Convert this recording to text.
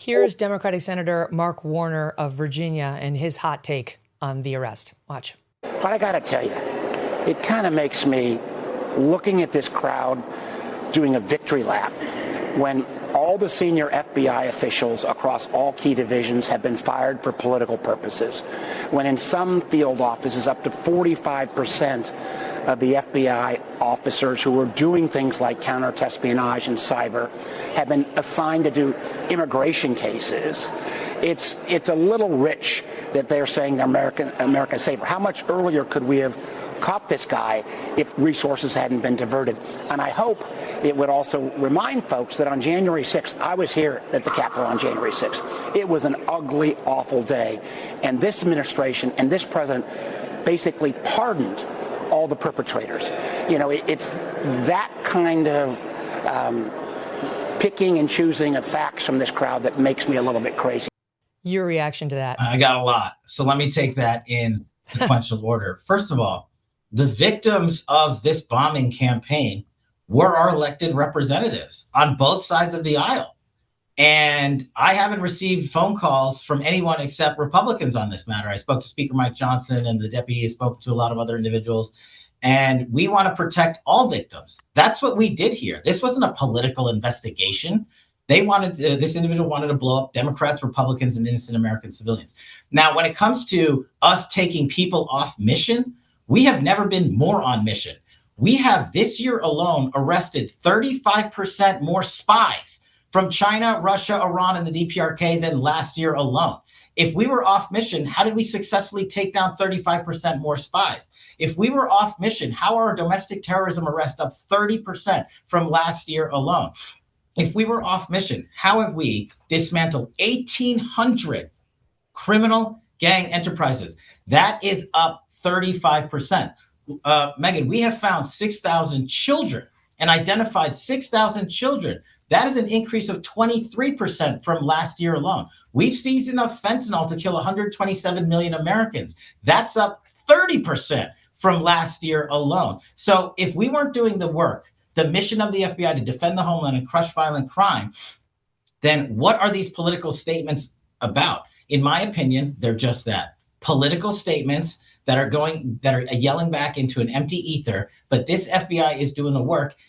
Here's Democratic Senator Mark Warner of Virginia and his hot take on the arrest. Watch. But I got to tell you, it kind of makes me, looking at this crowd doing a victory lap, when all the senior FBI officials across all key divisions have been fired for political purposes, when in some field offices up to 45% of the FBI officers who were doing things like counter-espionage and cyber have been assigned to do immigration cases. It's a little rich that they're saying America's safer. How much earlier could we have caught this guy if resources hadn't been diverted? And I hope it would also remind folks that on January 6th, I was here at the Capitol on January 6th. It was an ugly, awful day. And this administration and this president basically pardoned all the perpetrators. You know, it's that kind of picking and choosing of facts from this crowd that makes me a little bit crazy. Your reaction to that? I got a lot. So let me take that in sequential order. First of all, the victims of this bombing campaign were our elected representatives on both sides of the aisle. And I haven't received phone calls from anyone except Republicans on this matter. I spoke to Speaker Mike Johnson, and the deputy spoke to a lot of other individuals. And we want to protect all victims. That's what we did here. This wasn't a political investigation. This individual wanted to blow up Democrats, Republicans, and innocent American civilians. Now, when it comes to us taking people off mission, we have never been more on mission. We have this year alone arrested 35% more spies from China, Russia, Iran, and the DPRK than last year alone. If we were off mission, how did we successfully take down 35% more spies? If we were off mission, how are our domestic terrorism arrests up 30% from last year alone? If we were off mission, how have we dismantled 1,800 criminal gang enterprises? That is up 35%. Megyn, we have found 6,000 children and identified 6,000 children. That is an increase of 23% from last year alone. We've seized enough fentanyl to kill 127 million Americans. That's up 30% from last year alone. So if we weren't doing the work, the mission of the FBI to defend the homeland and crush violent crime, then what are these political statements about? In my opinion, they're just that. Political statements that are yelling back into an empty ether, but this FBI is doing the work.